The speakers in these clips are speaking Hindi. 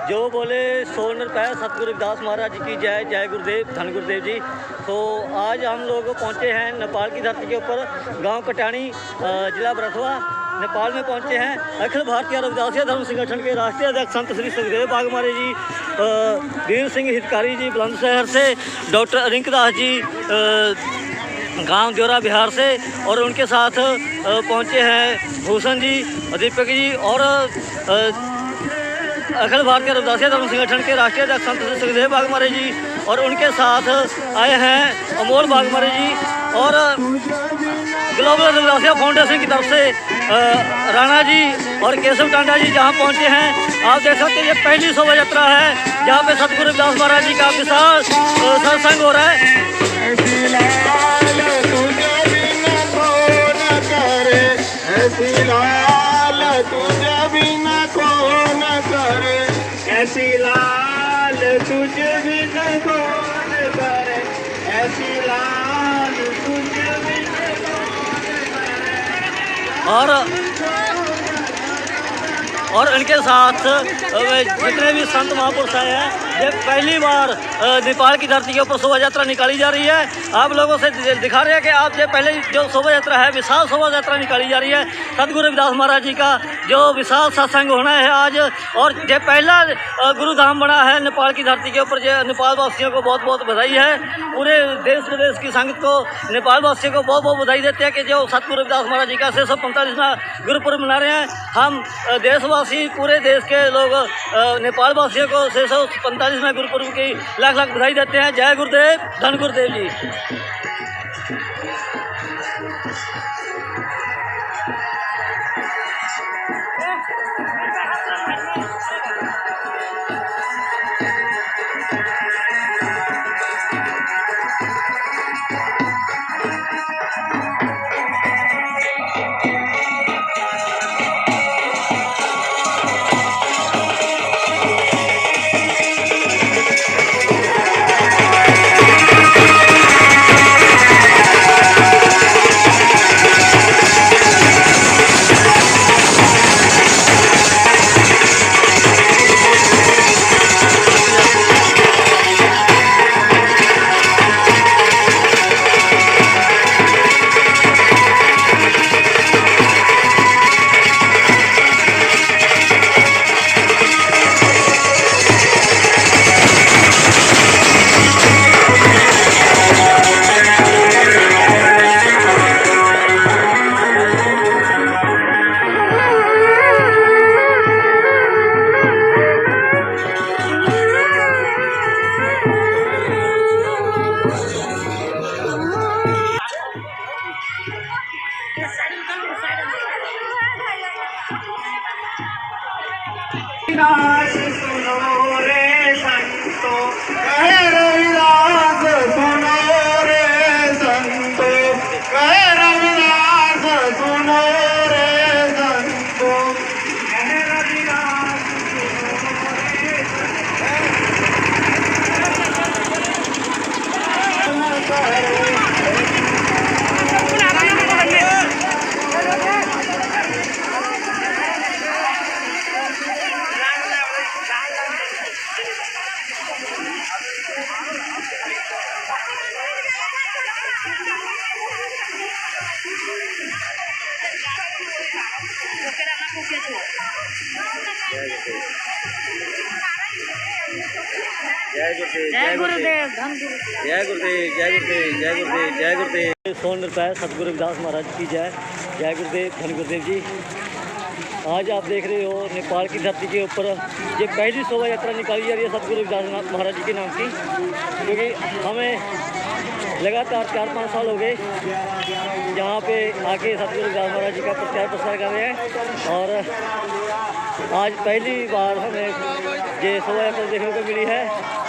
जो बोले सो निरपैर सतगुरु रविदास महाराज जी की जय। जय गुरुदेव, धन गुरुदेव जी। तो आज हम लोग पहुंचे हैं नेपाल की धरती के ऊपर, गांव कटानी, जिला बरथवा, नेपाल में पहुंचे हैं। अखिल भारतीय रविदासिया धर्म संगठन के राष्ट्रीय अध्यक्ष संत श्री सुखदेव बागमारे जी, वीर सिंह हितकारी जी बुलंदशहर से, डॉक्टर अरिंकदास जी गांव जोरा बिहार से, और उनके साथ पहुंचे हैं भूषण जी, दीपक जी, और अखिल भारतीय रविदासिया धर्म संगठन के राष्ट्रीय अध्यक्ष संत श्री सुखदेव बागमारे जी, और उनके साथ आए हैं अमोल बागमारे जी, और ग्लोबल रविदासिया फाउंडेशन की तरफ से राणा जी और केशव टांडा जी जहां पहुंचे हैं। आप देख सकते हैं ये पहली शोभा यात्रा है जहां पे सतगुरु रविदास महाराज जी का विशाल सत्संग हो रहा है। ऐसी लाल तुझे बिना कौन करे, ऐसी लाल तुझे बिना कौन करे। और इनके साथ जितने भी संत महापुरुष आए हैं, ये पहली बार नेपाल की धरती के ऊपर शोभा यात्रा निकाली जा रही है। आप लोगों से दिखा रहे हैं कि आप ये पहले जो शोभा यात्रा है, विशाल शोभा यात्रा निकाली जा रही है सतगुरु रविदास महाराज जी का जो विशाल सत्संग होना है आज। और ये पहला गुरुधाम बना है नेपाल की धरती के ऊपर। जो नेपाल वासियों को बहुत बहुत बधाई है। पूरे देश विदेश की संगत को, नेपाल वासियों को बहुत बहुत बधाई देते हैं कि जो सतगुरु रविदास महाराज जी का 645वां गुरुपुरब मना रहे हैं। हम देशवासी, पूरे देश के लोग नेपाल वासियों को 645वें गुरुपुरब की लाख लाख बधाई देते हैं। जय गुरुदेव, धन गुरुदेव जी। सुनो रे संतो, कहे रविदास सुनो रे संतो, कहे रविदास सुनो रे संतो, कहे रविदास सुनो रे संतो। जय गुरुदेव, धन गुरुदेव। जय गुरुदेव, जय गुरुदेव, जय गुरुदेव, जय गुरुदेव। सो निरपैर सतगुरु रविदास महाराज की जय। जय गुरुदेव, धन गुरुदेव जी। आज आप देख रहे हो नेपाल की धरती के ऊपर ये पहली शोभा यात्रा निकाली जा रही है सतगुरु रविदास महाराज जी के नाम की, क्योंकि हमें लगातार 4-5 साल हो गए जहाँ पे आके सतगुरु रविदास महाराज जी का प्रचार प्रसार कर रहे हैं। और आज पहली बार हमें ये शोभा यात्रा देखने को मिली है।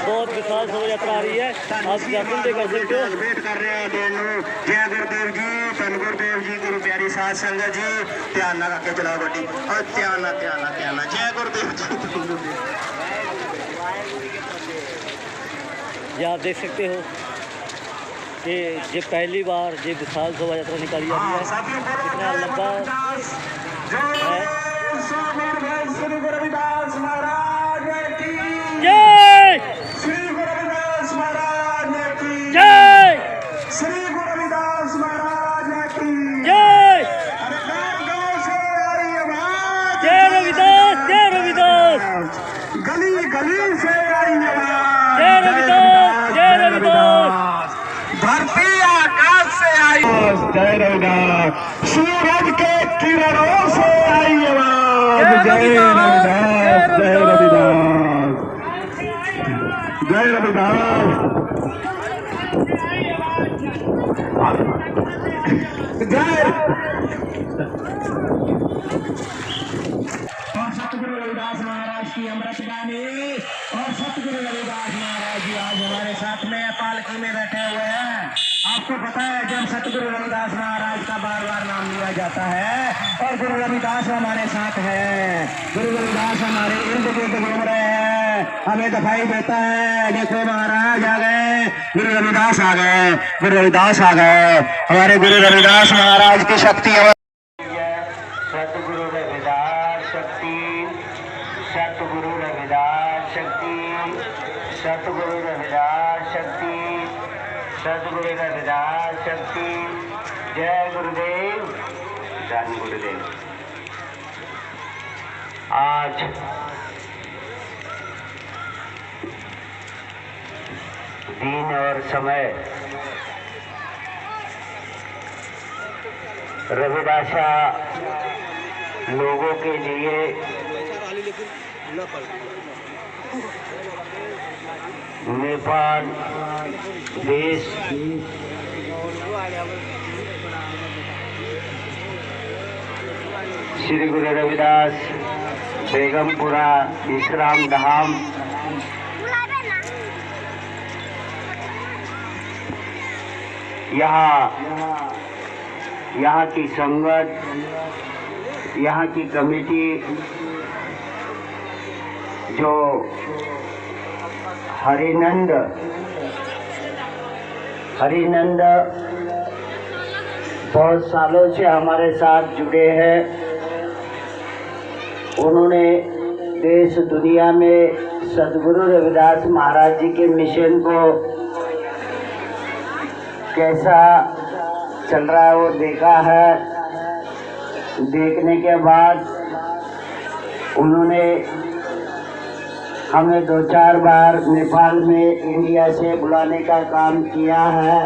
बहुत विशाल शोभा यात्रा आ रही है, आप दर्शन भी कर सकते हो। वेट कर रहे हैं दोनों। जय गुरुदेव जी, धन गुरुदेव जी, गुरु प्यारी साध संगत जी, ध्यान ना करके चलाओ गड्डी, और ध्यान ना। जय गुरुदेव जी। ये आप देख सकते हो कि ये पहली बार ये विशाल शोभा यात्रा निकाली जा रही है। इतना लंबा है। जय रविदास। सूरज के किरणों से आई आवाज, जय रविदास, जय रविदास, जय रविदास, जय। और सतगुरु रविदास महाराज की अमृत बानी, और सतगुरु रविदास महाराज जी आज हमारे साथ में पालकी में बैठे हुए हैं। आपको पता है जब सतगुरु रविदास महाराज का बार बार नाम लिया जाता है और गुरु रविदास हमारे साथ है, गुरु रविदास हमारे इर्द गिर्द घूम रहे हैं, हमें दिखाई देता है। देखो महाराज आ गए, गुरु रविदास आ गए, गुरु रविदास आ गए, हमारे गुरु रविदास महाराज की शक्ति। सतगुरु रविदास शक्ति, सतगुरु रविदास शक्ति, सतगुरु रविदास शक्ति, सतगुरु रविदास शक्ति। जय गुरुदेव, धन गुरुदेव। आज दिन और समय रविदासा लोगों के लिए नेपाल देश श्री गुरु रविदास बेगमपुरा विश्राम धाम यहाँ की संगत, यहाँ की कमेटी जो हरिनंद बहुत सालों से हमारे साथ जुड़े हैं। उन्होंने देश दुनिया में सद्गुरु रविदास महाराज जी के मिशन को कैसा चल रहा है वो देखा है। देखने के बाद उन्होंने हमें 2-4 बार नेपाल में इंडिया से बुलाने का काम किया है।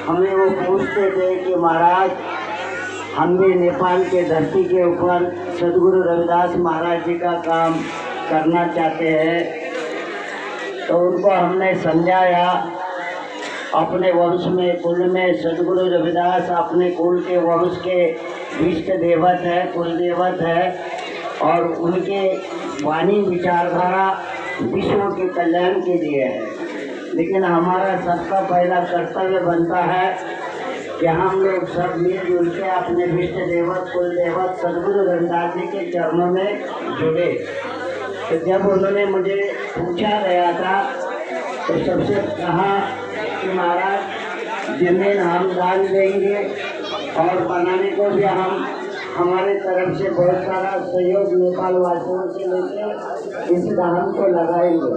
हमें वो पूछते थे कि महाराज हम भी नेपाल के धरती के ऊपर सद्गुरु रविदास महाराज जी का काम करना चाहते हैं। तो उनको हमने समझाया, अपने वंश में कुल में सद्गुरु रविदास अपने कुल के वंश के इष्ट देवत है, कुल देवत है, और उनके वाणी विचारधारा विश्व के कल्याण के लिए है। लेकिन हमारा सबका पहला कर्तव्य बनता है कि हम लोग सब मिलजुल के अपने इष्ट देवत कुल देवत सद्गुरु रविदास जी के चरणों में जुड़े। तो जब उन्होंने मुझे पूछा गया था तो सबसे कहा कि महाराज जमीन हम दान देंगे और बनाने को भी हम हमारे तरफ से बहुत सारा सहयोग नेपाल वासियों से लेकर इस धाम को लगाएंगे।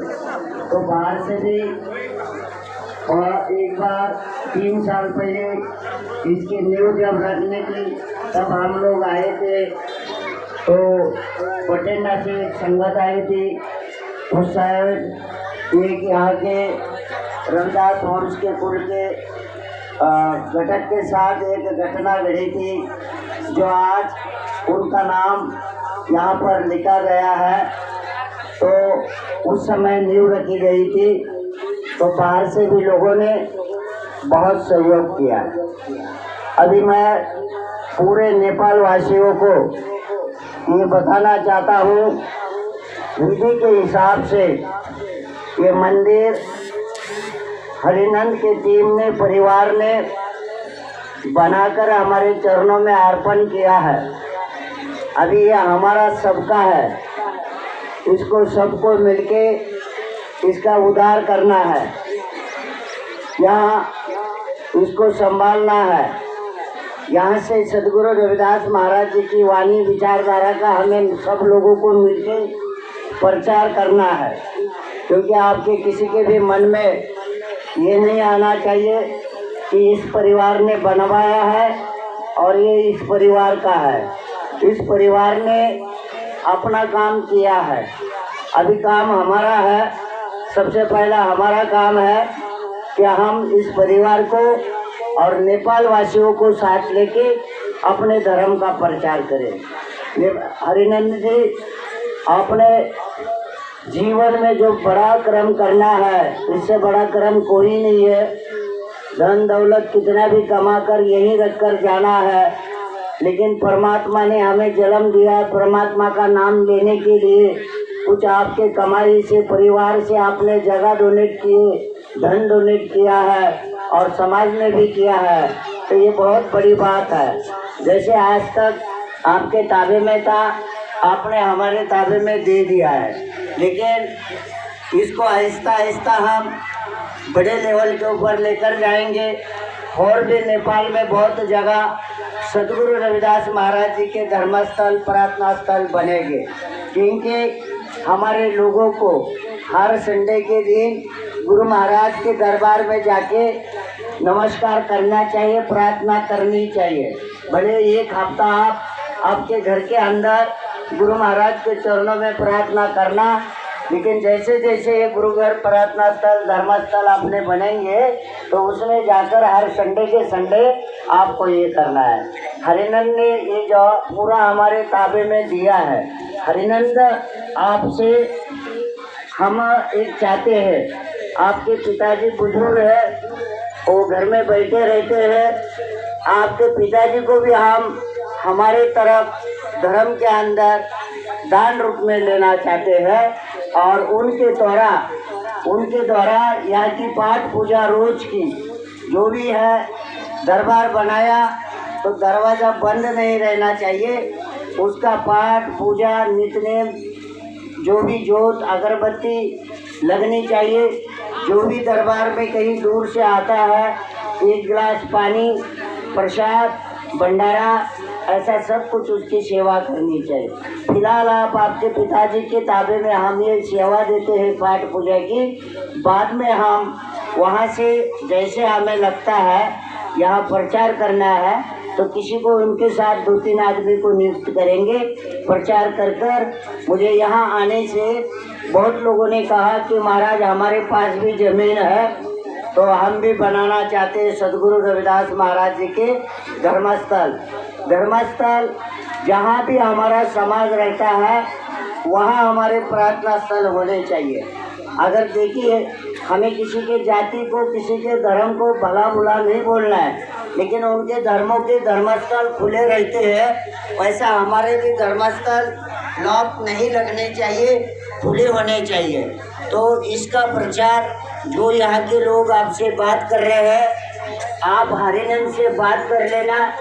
तो बाहर से भी, और एक बार 3 साल पहले इसकी न्यूज जब रखने की तब हम लोग आए थे, तो बठिंडा से एक संगत आई थी। उस शायद एक यहाँ के रविदास वंश के कुल के घटक के साथ एक घटना घटी थी, जो आज उनका नाम यहाँ पर लिखा गया है। तो उस समय नींव रखी गई थी, तो बाहर से भी लोगों ने बहुत सहयोग किया। अभी मैं पूरे नेपाल वासियों को ये बताना चाहता हूँ, विधि के हिसाब से ये मंदिर हरिनंद के टीम ने, परिवार ने बनाकर हमारे चरणों में अर्पण किया है। अभी ये हमारा सबका है, इसको सबको मिलके इसका उद्धार करना है, यहाँ इसको संभालना है। यहाँ से सद्गुरु रविदास महाराज जी की वाणी विचारधारा का हमें सब लोगों को मिलके प्रचार करना है, क्योंकि आपके किसी के भी मन में ये नहीं आना चाहिए कि इस परिवार ने बनवाया है और ये इस परिवार का है। इस परिवार ने अपना काम किया है, अभी काम हमारा है। सबसे पहला हमारा काम है कि हम इस परिवार को और नेपाल वासियों को साथ लेके अपने धर्म का प्रचार करें। हरिनंद जी, अपने जीवन में जो बड़ा कर्म करना है, इससे बड़ा कर्म कोई नहीं है। धन दौलत कितना भी कमा कर यहीं रख कर जाना है, लेकिन परमात्मा ने हमें जन्म दिया, परमात्मा का नाम लेने के लिए कुछ आपके कमाई से, परिवार से आपने जगह डोनेट किए, धन डोनेट किया है और समाज में भी किया है, तो ये बहुत बड़ी बात है। जैसे आज तक आपके ताबे में था, आपने हमारे ताबे में दे दिया है, लेकिन इसको आहिस्ता आहिस्ता हम बड़े लेवल के ऊपर लेकर जाएंगे और भी नेपाल में बहुत जगह सदगुरु रविदास महाराज जी के धर्मस्थल, प्रार्थना स्थल बनेंगे, क्योंकि हमारे लोगों को हर संडे के दिन गुरु महाराज के दरबार में जाके नमस्कार करना चाहिए, प्रार्थना करनी चाहिए। भले एक हफ्ता आप आपके घर के अंदर गुरु महाराज के चरणों में प्रार्थना करना, लेकिन जैसे जैसे ये गुरुघर, प्रार्थना स्थल, धर्मस्थल आपने बनेंगे तो उसमें जाकर हर संडे के संडे आपको ये करना है। हरिनंद ने ये जो पूरा हमारे ताबे में दिया है, हरिनंद आपसे हम एक चाहते हैं, आपके पिताजी बुजुर्ग है, वो घर में बैठे रहते हैं, आपके पिताजी को भी हम हमारे तरफ धर्म के अंदर दान रूप में लेना चाहते हैं और उनके द्वारा यहाँ की पाठ पूजा रोज की जो भी है, दरबार बनाया तो दरवाज़ा बंद नहीं रहना चाहिए, उसका पाठ पूजा नित्यनेम जो भी जोत अगरबत्ती लगनी चाहिए। जो भी दरबार में कहीं दूर से आता है, एक गिलास पानी, प्रसाद, भंडारा, ऐसा सब कुछ उसकी सेवा करनी चाहिए। फिलहाल आप आपके पिताजी के ताबे में हम ये सेवा देते हैं पाठ पूजा की, बाद में हम वहाँ से जैसे हमें लगता है यहाँ प्रचार करना है तो किसी को उनके साथ 2-3 आदमी को नियुक्त करेंगे प्रचार कर। मुझे यहाँ आने से बहुत लोगों ने कहा कि महाराज हमारे पास भी ज़मीन है तो हम भी बनाना चाहते हैं सदगुरु रविदास महाराज जी के धर्मस्थल जहाँ भी हमारा समाज रहता है वहाँ हमारे प्रार्थना स्थल होने चाहिए। अगर देखिए, हमें किसी के जाति को, किसी के धर्म को भला बुरा नहीं बोलना है, लेकिन उनके धर्मों के धर्मस्थल खुले रहते हैं, वैसा हमारे भी धर्मस्थल लॉक नहीं लगने चाहिए, खुले होने चाहिए। तो इसका प्रचार जो यहाँ के लोग आपसे बात कर रहे हैं, आप हरिनंद से बात कर लेना।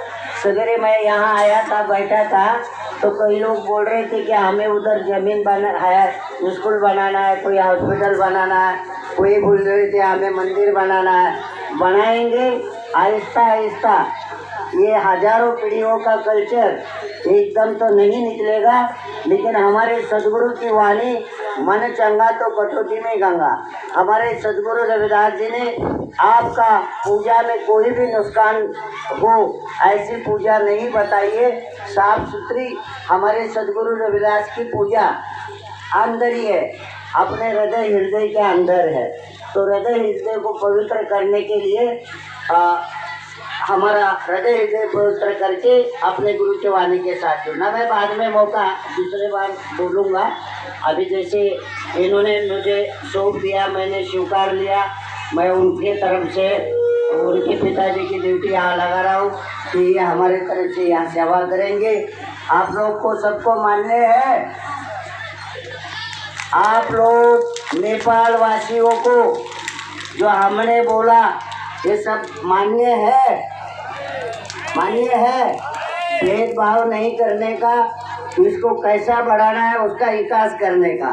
सवेरे मैं यहाँ आया था, बैठा था, तो कई लोग बोल रहे थे कि हमें उधर ज़मीन बना है, स्कूल बनाना है, कोई हॉस्पिटल बनाना है, कोई बोल रहे थे हमें मंदिर बनाना है। बनाएंगे आहिस्ता आहिस्ता। ये हजारों पीढ़ियों का कल्चर एकदम तो नहीं निकलेगा, लेकिन हमारे सदगुरु की वाणी मन चंगा तो कटौती में गंगा। हमारे सदगुरु रविदास जी ने आपका पूजा में कोई भी नुकसान हो ऐसी पूजा नहीं बताई है। साफ सुथरी हमारे सदगुरु रविदास की पूजा अंदर ही है, अपने हृदय हृदय के अंदर है। तो हृदय हृदय को पवित्र करने के लिए हमारा हृदय हृदय पवित्र करके अपने गुरु के वाणी के साथ जुड़ना। मैं बाद में मौका दूसरे बार बोलूँगा। अभी जैसे इन्होंने मुझे सौंप दिया, मैंने स्वीकार लिया, मैं उनके तरफ से उनके पिताजी की ड्यूटी यहाँ लगा रहा हूँ कि ये हमारे तरफ से यहाँ सेवा करेंगे। आप लोग को सबको मान्य है? आप लोग नेपाल वासियों को जो हमने बोला ये सब मान्य है? मान्य है? भेदभाव नहीं करने का, इसको कैसा बढ़ाना है उसका विकास करने का,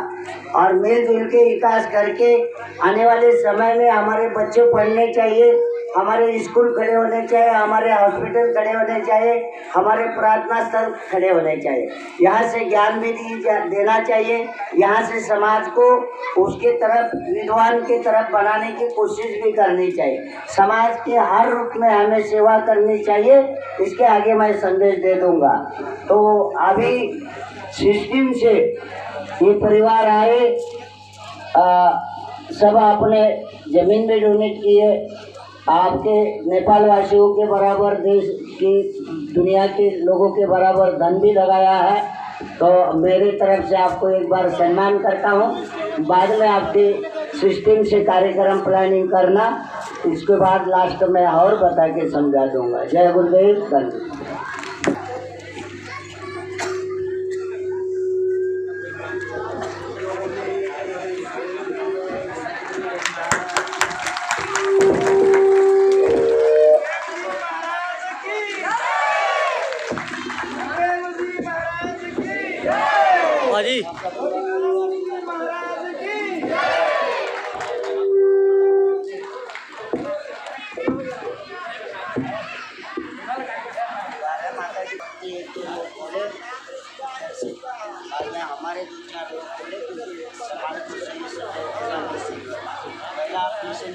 और मिलजुल के विकास करके आने वाले समय में हमारे बच्चे पढ़ने चाहिए, हमारे स्कूल खड़े होने चाहिए, हमारे हॉस्पिटल खड़े होने चाहिए, हमारे प्रार्थना स्थल खड़े होने चाहिए। यहाँ से ज्ञान भी देना चाहिए, यहाँ से समाज को उसके तरफ, विद्वान के तरफ बनाने की कोशिश भी करनी चाहिए। समाज के हर रूप में हमें सेवा करनी चाहिए, इसके आगे मैं संदेश दे दूँगा। तो अभी सिक्किम से ये परिवार आए, सब अपने ज़मीन में डोनेट किए, आपके नेपाल वासियों के बराबर देश की दुनिया के लोगों के बराबर धन भी लगाया है, तो मेरी तरफ से आपको एक बार सम्मान करता हूँ। बाद में आपके सिस्टम से कार्यक्रम प्लानिंग करना, इसके बाद लास्ट में और बता के समझा दूंगा। जय गुरुदेव। धन्यवाद। जी हमारे दो चार लोग बोले क्योंकि सवाल को सही से पहला आप मिशन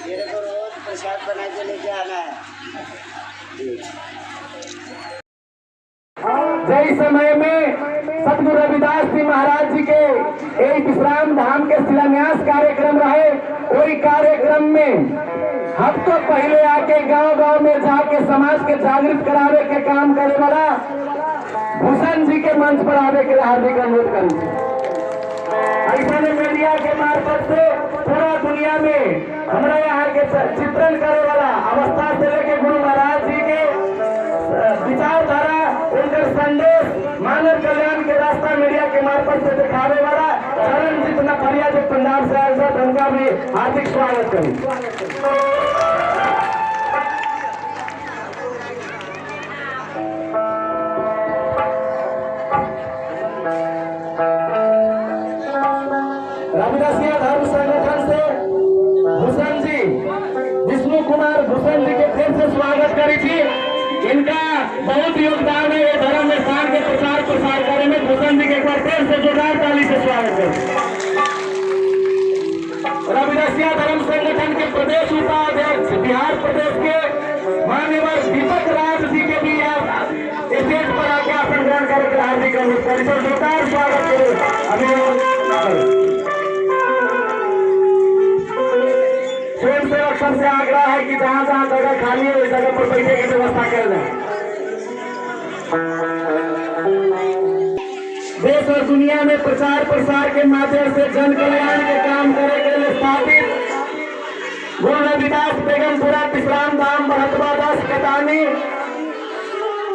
मेरे को रोज प्रसाद बना के लेके आना है। जय समय में सतगुरु रविदास जी महाराज जी के एक विश्राम धाम के शिलान्यास कार्यक्रम रहे। वही कार्यक्रम में हफ्तों पहले आके गांव-गांव में जाके समाज के जागृत करावे के काम करे वाला भूषण जी के मंच पर आवे के हार्दिक अनुरोध करूँ। ऐसा मीडिया के मार्फत से पूरा दुनिया में हमारे यहाँ के चित्रण करे वाला अवस्था से लेके गुरु महाराज जी के विचारधारा, उनके संदेश, मानव कल्याण के रास्ता मीडिया के मार्फत से दिखावे वाला चरणजीत नफरिया जो पंजाब से आए, उनका भी हार्दिक स्वागत करूँ। रविदासिया धर्म संगठन से भूषण जी, विष्णु कुमार भूषण जी के फिर से स्वागत करी थी। इनका बहुत योगदान है ये धर्म स्थान के प्रचार प्रसार करने में। भूषण जी के एक बार फिर से जोरदार ताली से स्वागत करें। रविदासिया धर्म संगठन के प्रदेश उपाध्यक्ष बिहार प्रदेश के माननीय दीपक राज जी के भी स्टेज पर आके आसन ग्रहण करके हार्दिक अनुरोध करें। जोरदार स्वागत करें। स्वयंसेवक सबसे आग्रह है कि जहाँ जहाँ जगह खाली है उस जगह पर बैठने की व्यवस्था कर दें। देश और दुनिया में प्रचार प्रसार के माध्यम से जन कल्याण के काम करे के लिए स्थापित गुरु रविदास बेगमपुरा विश्राम धाम महत्वा दास कटानी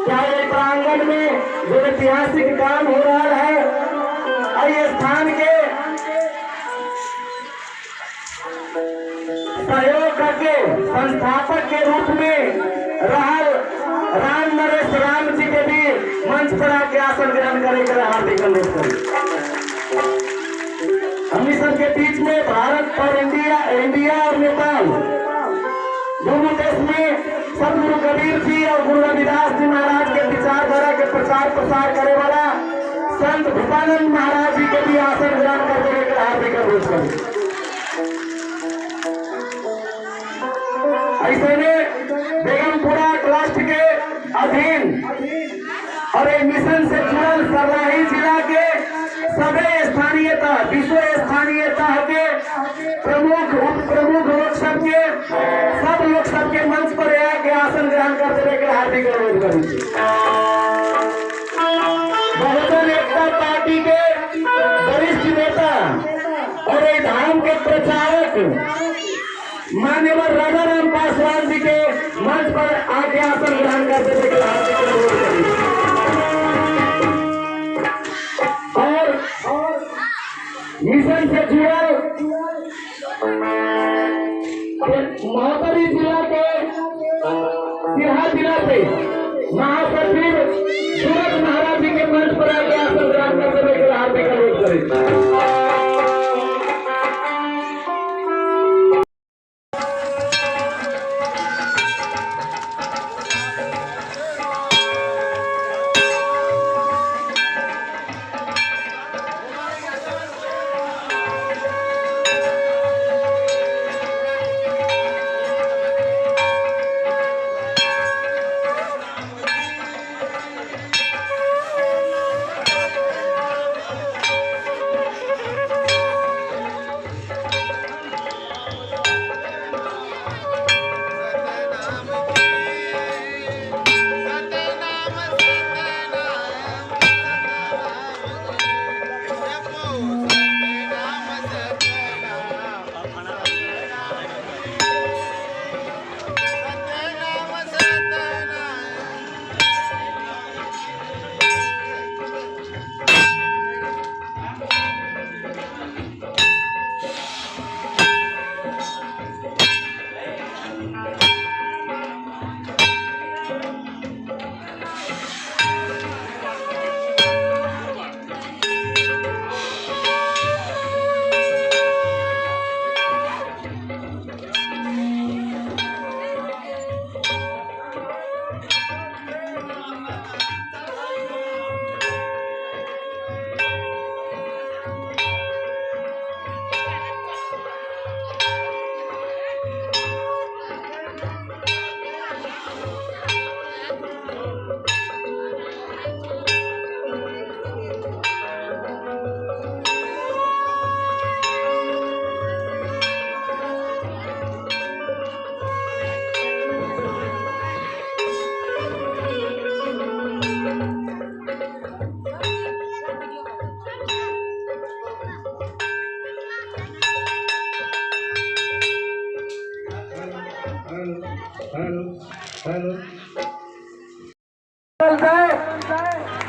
क्या ये प्रांगण में जो ऐतिहासिक काम हो रहा है, ये स्थान के सहयोग करके संस्थापक के रूप में रहल राम नरेश राम जी के भी मंच पर आके आसन ग्रहण करे के हार्दिक अनुरोध करें। हम सबके बीच में भारत और इंडिया और नेपाल दोनों देश में सतगुरु कबीर जी और गुरु रविदास जी महाराज के विचारधारा के प्रचार प्रसार करे वाला संत भूपानंद महाराज जी के भी आसन ग्रहण करने के हार्दिक अनुरोध करें। ऐसे में बेगमपुरा ट्रस्ट के अधीन और एक मिशन से जुड़ल सर्लाही जिला के सभी स्थानीयता विश्व स्थानीयता के प्रमुख उप प्रमुख लोग सबके सब लोग सबके मंच पर आके आसन ग्रहण कर देने के हार्दिक अनुरोध करेंगे। बहुजन एकता पार्टी के वरिष्ठ नेता और एक धाम के प्रचारक माननीय राजाराम पासवान जी के मंच पर आके आसन ग्रहण कर देने के हार्दिक अनुरोध करेंगे। और मिशन से जुड़ा महोत्तरी जिला के सिरहा जिला से महासचिव सूरज महाराज जी के मंच पर आके आसन ग्रहण कर देने के हार्दिक अनुरोध करें।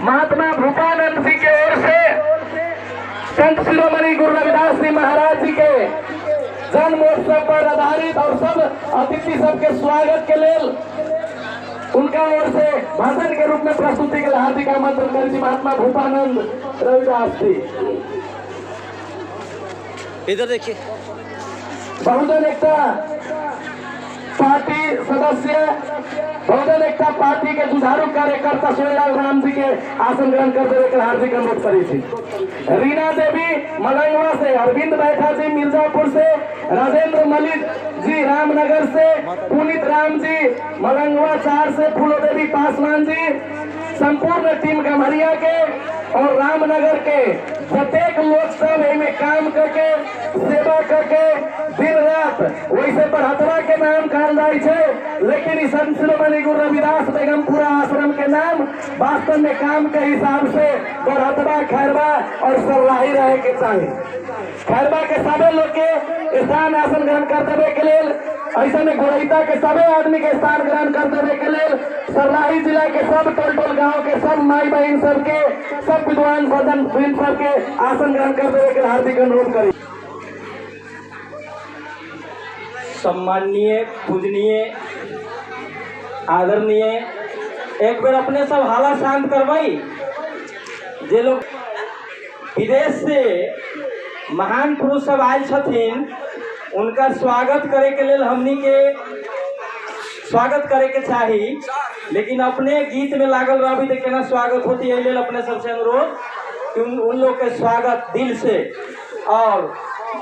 महात्मा भूपानंद जी की ओर से संत शिरोमणि गुरु रविदास जी महाराज जी के जन्मोत्सव पर आधारित और सब अतिथि सबके स्वागत के लिए उनका ओर से भाषण के रूप में प्रस्तुति के लिए हार्दिक आमंत्रण करें महात्मा भूपानंद रविदास जी। इधर देखिए। बहुजन एकता पार्टी सदस्य, बहुजन एकता पार्टी के जुझारू कार्यकर्ता सोहेलाल राम जी के आसन ग्रहण करते हुए हार्दिक अनुरोध करी थी। रीना देवी मलंगवा से, अरविंद बैठा जी मिर्जापुर से, राजेंद्र मलिक जी रामनगर से, पुनीत राम जी मलंगवा 4 से, फूलो देवी पासवान जी, संपूर्ण टीम गम्हरिया के और रामनगर के प्रत्येक लोग सब में काम करके सेवा करके दिन रात वैसे बढ़तवा के नाम कहल जाए छे, लेकिन इस संत शिरोमणि गुरु रविदास बेगमपुरा आश्रम के नाम वास्तव में काम के हिसाब से बढ़तवा खैरवा और सरलाही रहे के चाहिए। खैरवा के सभी लोग के स्थान आसन ग्रहण कर देवे के लिए, ऐसा में गोरैता के सभी आदमी के स्थान ग्रहण कर देवे के लिए सरलाही जिला के सब टोल टोल गाँव के सब माई बहन सबके सब विद्वान सज्जन सबके आसन ग्रहण कर देवे के हार्दिक अनुरोध करी। सम्माननीय, पूजनीय, आदरणीय, एक बार अपने सब हाला शांत करवाई। जे लोग विदेश से महान पुरुष सब आयल छथिन उनका स्वागत करे के लिए हमनी के स्वागत करे के चाही, लेकिन अपने गीत में लागल रही तो केना स्वागत होती है। लेल अपने सबसे अनुरोध कि उन लोग के स्वागत दिल से और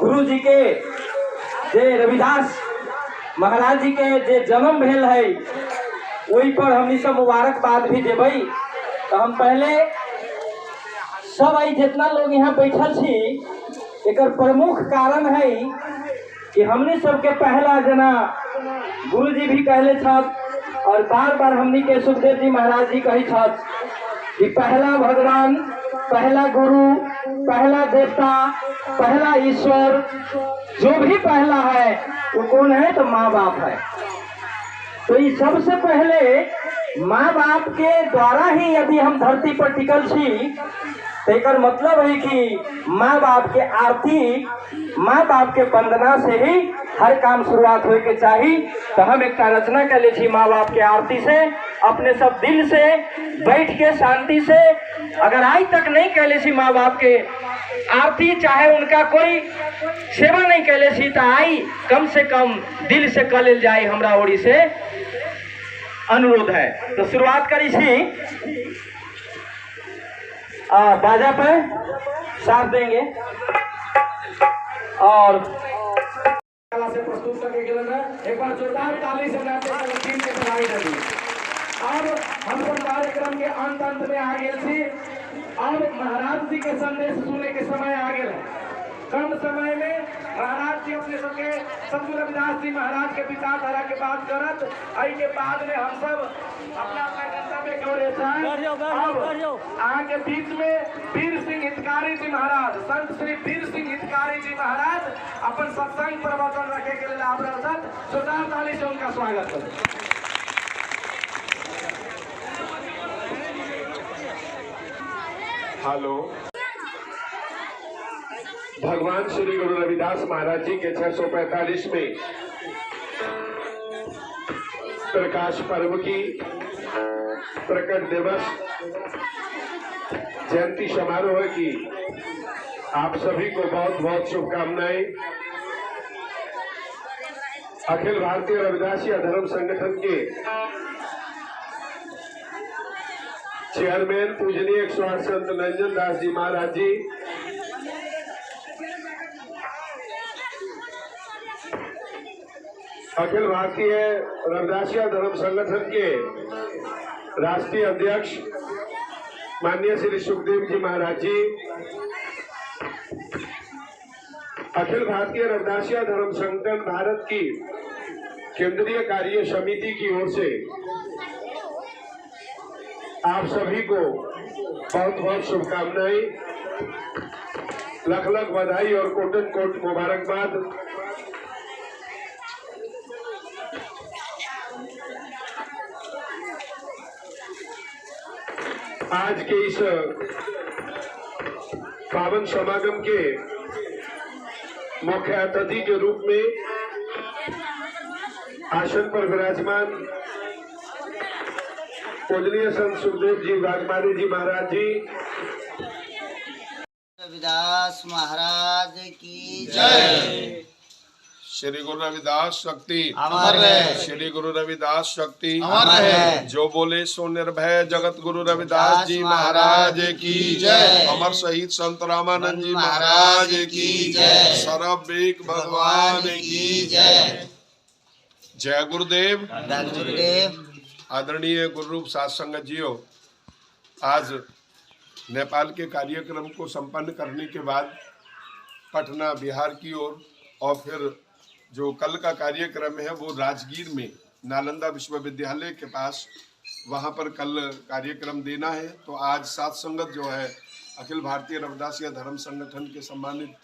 गुरु जी के जे रविदास महाराज जी के जे जन्म भेल है वही पर हमनी सब मुबारकबाद भी देबै। तो हम पहले सब आई जितना लोग यहाँ बैठल छी एकर प्रमुख कारण है कि हमने सबके पहला जना गुरु जी भी कहले छथ और बार बार हमनी के सुखदेव जी महाराज जी कही छथ कि पहला भगवान, पहला गुरु, पहला देवता, पहला ईश्वर, जो भी पहला है वो कौन है? तो माँ बाप है। तो ये सबसे पहले माँ बाप के द्वारा ही यदि हम धरती पर टिकल छी तो एक मतलब है कि माँ बाप के आरती, माँ बाप के वंदना से ही हर काम शुरुआत होए के चाहिए। तो हम एक रचना कर ले छी माँ बाप के आरती से, अपने सब दिल से बैठ के शांति से। अगर आज तक नहीं कह ले छी माँ बाप के आरती, चाहे उनका कोई सेवा नहीं कह ले छी, तो आई कम से कम दिल से कर ले जाए, हमरा ओरी से अनुरोध है। तो शुरुआत करी छी बाजा पे साथ देंगे और कला से प्रस्तुत करके के लिए एक बार जोरदार ताली से टीम के बधाई देंगे। अब हम सब कार्यक्रम के अंत में आ गए थी। अब महाराज जी के संदेश सुनने के समय आ गए। कम समय में महाराज जी अपने सबके संत रविदास जी महाराज के विचारधारा के बात करत, आई के बाद में हम सब अपना अपना गंतव्य की ओर आगे बीच में वीर सिंह हितकारी जी महाराज, संत श्री वीर सिंह हितकारी जी महाराज अपन सत्संग प्रवचन रखे के लिए आप जोरदार ताली से उनका स्वागत करें। हेलो। भगवान श्री गुरु रविदास महाराज जी के 645 प्रकाश पर्व की प्रकट दिवस जयंती समारोह की आप सभी को बहुत बहुत शुभकामनाएं। अखिल भारतीय रविदासिया धर्म संगठन के चेयरमैन पूजनीय 108 संत नंजन दास जी महाराज जी, अखिल भारतीय रविदासिया धर्म संगठन के राष्ट्रीय अध्यक्ष माननीय श्री सुखदेव जी महाराज जी, अखिल भारतीय रविदासिया धर्म संगठन भारत की केंद्रीय कार्य समिति की ओर से आप सभी को बहुत बहुत शुभकामनाएं, लख लख बधाई और कोटन कोट मुबारकबाद। आज के इस पावन समागम के मुख्य अतिथि के रूप में आसन पर विराजमान पूजनीय संत सुखदेव जी वाघमारी जी महाराज जी, रविदास महाराज की जय। श्री गुरु रविदास शक्ति अमर है। श्री गुरु रविदास शक्ति अमर है। जो बोले सो निर्भय जगत गुरु रविदास जी महाराज की जय। अमर शहीद संत रामानंद जी महाराज की जय। सरबेक भगवान की जय। जय गुरुदेव। गुरुदेव। आदरणीय गुरु रूप साध संगत जियो, आज नेपाल के कार्यक्रम को संपन्न करने के बाद पटना बिहार की ओर और फिर जो कल का कार्यक्रम है वो राजगीर में नालंदा विश्वविद्यालय के पास, वहाँ पर कल कार्यक्रम देना है। तो आज साध संगत जो है अखिल भारतीय रविदासिया धर्म संगठन के सम्मानित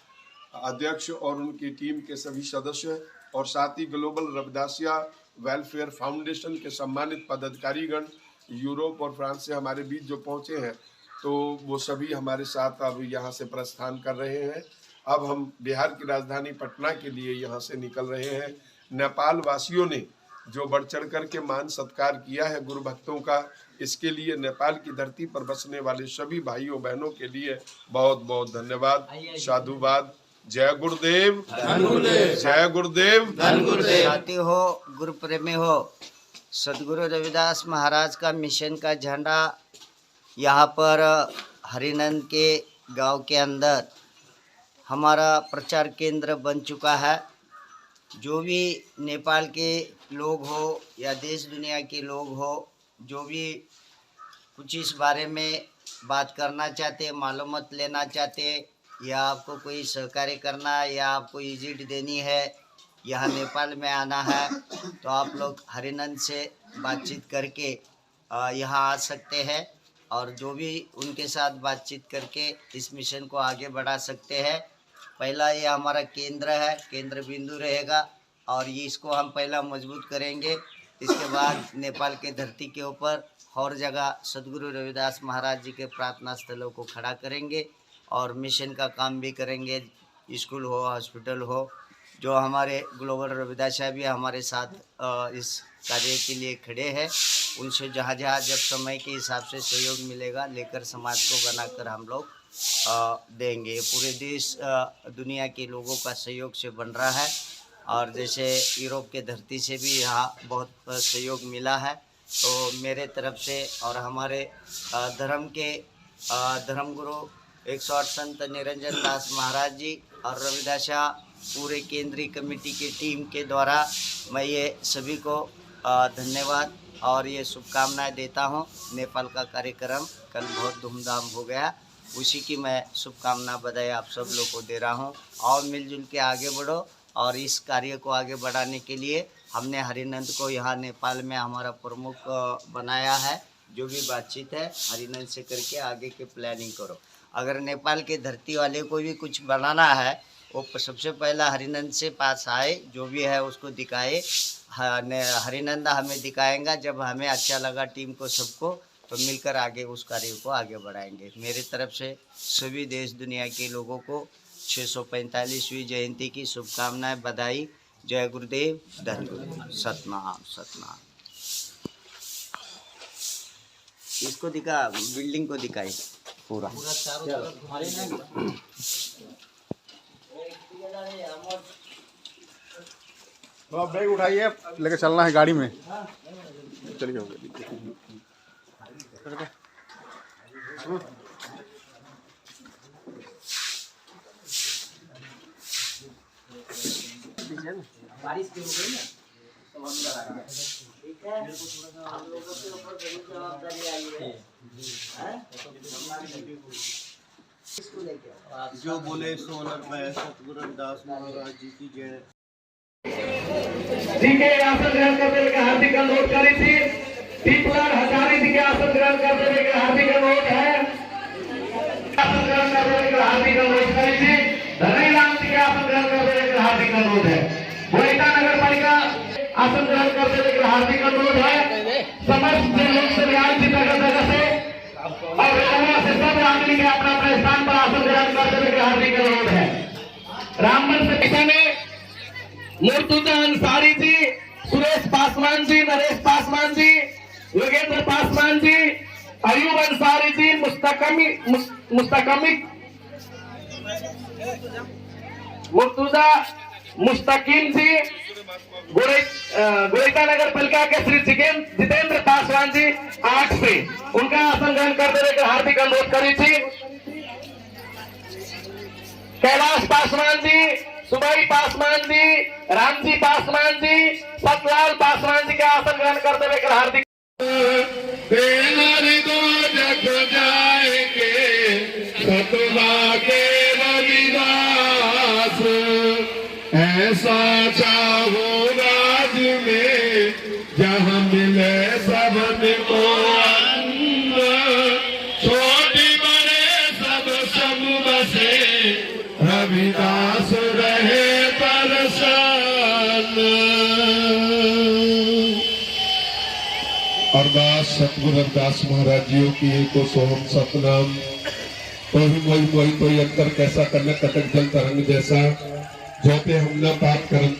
अध्यक्ष और उनकी टीम के सभी सदस्य और साथ ही ग्लोबल रविदासिया वेलफेयर फाउंडेशन के सम्मानित पदाधिकारीगण यूरोप और फ्रांस से हमारे बीच जो पहुँचे हैं, तो वो सभी हमारे साथ अब यहाँ से प्रस्थान कर रहे हैं। अब हम बिहार की राजधानी पटना के लिए यहाँ से निकल रहे हैं। नेपाल वासियों ने जो बढ़ चढ़ कर के मान सत्कार किया है गुरु भक्तों का, इसके लिए नेपाल की धरती पर बसने वाले सभी भाइयों बहनों के लिए बहुत बहुत धन्यवाद, साधुवाद। जय गुरुदेव। जय गुरुदेव। साथी हो, गुरु प्रेमी हो, सदगुरु रविदास महाराज का मिशन का झंडा यहाँ पर हरिनंद के गांव के अंदर हमारा प्रचार केंद्र बन चुका है। जो भी नेपाल के लोग हो या देश दुनिया के लोग हो, जो भी कुछ इस बारे में बात करना चाहते, मालूमात लेना चाहते, या आपको कोई सहकार्य करना है या आपको विजिट देनी है, यहाँ नेपाल में आना है, तो आप लोग हरिनंद से बातचीत करके यहाँ आ सकते हैं और जो भी उनके साथ बातचीत करके इस मिशन को आगे बढ़ा सकते हैं। पहला ये हमारा केंद्र है, केंद्र बिंदु रहेगा और ये इसको हम पहला मजबूत करेंगे। इसके बाद नेपाल के धरती के ऊपर और जगह सदगुरु रविदास महाराज जी के प्रार्थना स्थलों को खड़ा करेंगे और मिशन का काम भी करेंगे। स्कूल हो, हॉस्पिटल हो, जो हमारे ग्लोबल रविदासिया भी हमारे साथ इस कार्य के लिए खड़े हैं, उनसे जहाँ जहाँ जब समय के हिसाब से सहयोग मिलेगा लेकर समाज को बनाकर हम लोग देंगे। पूरे देश दुनिया के लोगों का सहयोग से बन रहा है और जैसे यूरोप के धरती से भी यहाँ बहुत सहयोग मिला है, तो मेरे तरफ से और हमारे धर्म के धर्मगुरु 108 संत निरंजन दास महाराज जी और रविदासिया पूरे केंद्रीय कमेटी की टीम के द्वारा मैं ये सभी को धन्यवाद और ये शुभकामनाएं देता हूँ। नेपाल का कार्यक्रम कल बहुत धूमधाम हो गया, उसी की मैं शुभकामना बधाई आप सब लोग को दे रहा हूँ। और मिलजुल के आगे बढ़ो और इस कार्य को आगे बढ़ाने के लिए हमने हरिनंद को यहाँ नेपाल में हमारा प्रमुख बनाया है। जो भी बातचीत है हरिनंद से करके आगे की प्लानिंग करो। अगर नेपाल के धरती वाले को भी कुछ बनाना है, वो सबसे पहला हरिनंद से पास आए, जो भी है उसको दिखाए। हरिनंद हमें दिखाएगा, जब हमें अच्छा लगा टीम को सबको, तो मिलकर आगे उस कार्य को आगे बढ़ाएंगे। मेरे तरफ से सभी देश दुनिया के लोगों को 645वीं जयंती की शुभकामनाएं, बधाई। जय गुरुदेव, धन गुरुदेव, सतनाम सतनाम। इसको दिखा, बिल्डिंग को दिखाई पूरा। तो आप बैग उठाइए, लेके चलना है गाड़ी में। चलिए बारिश की हो गई ना, तो अंदर आ गया। ठीक है, हम लोगों के ऊपर बड़ी जवाबदारी आई है। इसको लेके जो बोले सो मैं सतगुरु रविदास महाराज जी की जय। जी के आसन ग्रहण करने का हार्दिक अनुरोध करी थी। दीपलाल हजारी जी के आसन ग्रहण करने का हार्दिक अनुरोध है। आसन ग्रहण करने का हार्दिक अनुरोध करी थी। धनीराम जी के आसन ग्रहण करने का हार्दिक अनुरोध है। वैदा नगर पालिका आसन ग्रहण करने का हार्दिक अनुरोध है। समस्त लोग से न्याय की जगह से स्थान पर आसन ग्रहण करते हुए हार्दिक अनुरोध है। रामबन से दिशा में मुर्तुजा अंसारी जी, सुरेश पासवान जी, नरेश पासवान जी, योगेंद्र पासवान जी, अयूब अंसारी जी, मुर्तुजा मुस्तकीम जी, गोरेका नगर पालिका के श्री जितेंद्र पासवान जी 8 से उनका आसन ग्रहण करते हुए हार्दिक अनुरोध करी थी। कैलाश पासवान जी, सुबई पासवान जी, रामजी पासवान जी, सतलाल पासवान जी का आसन ग्रहण करते हुए हार्दिक ऐसा चाहो राज में जहाँ मिले सबन को अन्न, छोटी बड़े सब सब बसे, रविदास रहे परेशान। अरदास सतगुरु रविदास महाराज जी की एको सोहम सतनाम, तो ही मोई मोई तो अंतर कैसा करने कटक जल तरंग जैसा, जोते हम न बात करन